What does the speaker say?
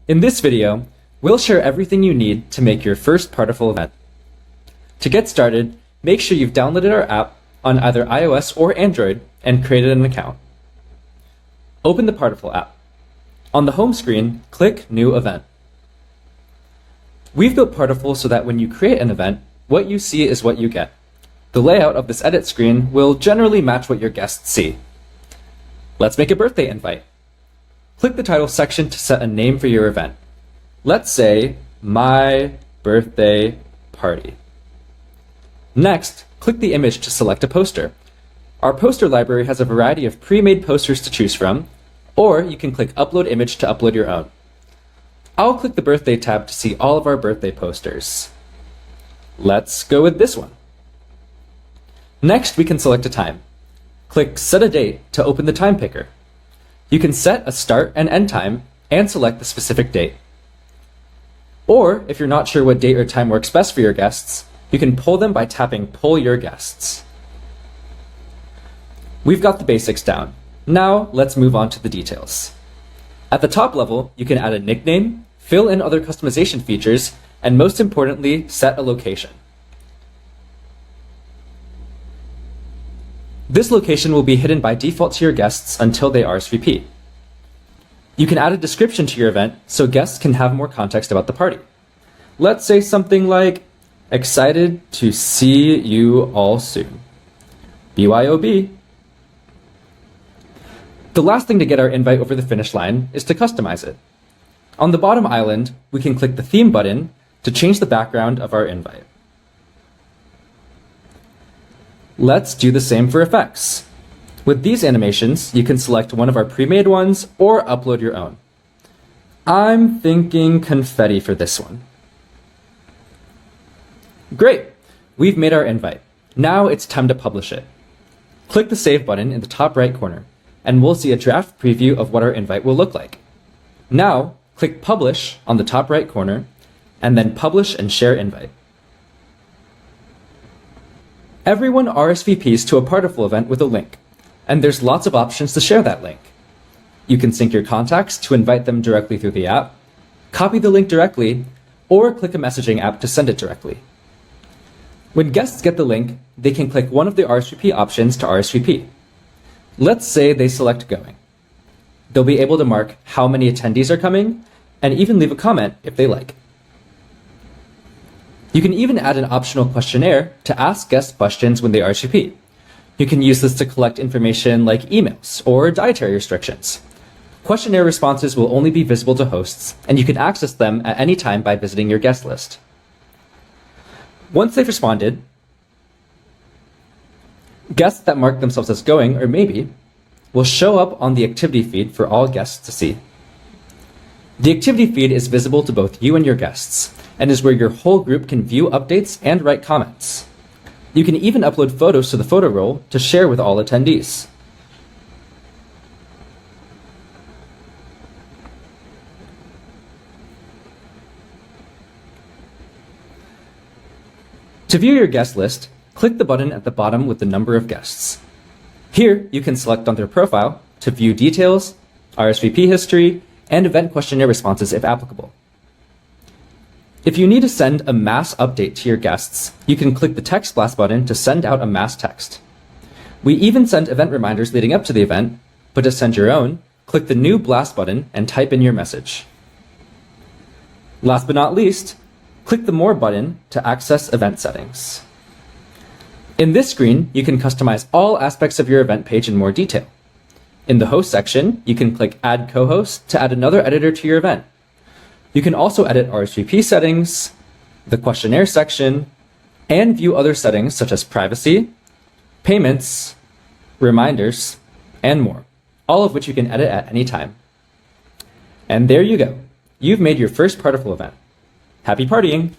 In this video, we'll share everything you need to make your first Partiful event. To get started, make sure you've downloaded our app on either iOS or Android and created an account. Open the Partiful app. On the home screen, click New Event. We've built Partiful so that when you create an event, what you see is what you get. The layout of this edit screen will generally match what your guests see. Let's make a birthday invite. Click the title section to set a name for your event. Let's say, My Birthday Party. Next, click the image to select a poster. Our poster library has a variety of pre-made posters to choose from, or you can click Upload Image to upload your own. I'll click the Birthday tab to see all of our birthday posters. Let's go with this one. Next, we can select a time. Click Set a Date to open the time picker. You can set a start and end time and select the specific date. Or, if you're not sure what date or time works best for your guests, you can poll them by tapping Poll Your Guests. We've got the basics down. Now, let's move on to the details. At the top level, you can add a nickname, fill in other customization features, and most importantly, set a location. This location will be hidden by default to your guests until they RSVP. You can add a description to your event so guests can have more context about the party. Let's say something like, excited to see you all soon. BYOB. The last thing to get our invite over the finish line is to customize it. On the bottom island, we can click the theme button to change the background of our invite. Let's do the same for effects. With these animations, you can select one of our pre-made ones or upload your own. I'm thinking confetti for this one. Great! We've made our invite. Now it's time to publish it. Click the Save button in the top right corner, and we'll see a draft preview of what our invite will look like. Now, click Publish on the top right corner, and then Publish and Share Invite. Everyone RSVPs to a Partiful event with a link, and there's lots of options to share that link. You can sync your contacts to invite them directly through the app, copy the link directly, or click a messaging app to send it directly. When guests get the link, they can click one of the RSVP options to RSVP. Let's say they select Going. They'll be able to mark how many attendees are coming, and even leave a comment if they like. You can even add an optional questionnaire to ask guests questions when they RSVP. You can use this to collect information like emails or dietary restrictions. Questionnaire responses will only be visible to hosts, and you can access them at any time by visiting your guest list. Once they've responded, guests that mark themselves as going or maybe will show up on the activity feed for all guests to see. The activity feed is visible to both you and your guests, and is where your whole group can view updates and write comments. You can even upload photos to the photo roll to share with all attendees. To view your guest list, click the button at the bottom with the number of guests. Here, you can select on their profile to view details, RSVP history, and event questionnaire responses if applicable. If you need to send a mass update to your guests, you can click the Text Blast button to send out a mass text. We even send event reminders leading up to the event, but to send your own, click the New Blast button and type in your message. Last but not least, click the More button to access event settings. In this screen, you can customize all aspects of your event page in more detail. In the Host section, you can click Add Co-host to add another editor to your event. You can also edit RSVP settings, the questionnaire section, and view other settings such as privacy, payments, reminders, and more, all of which you can edit at any time. And there you go. You've made your first Partiful event. Happy partying!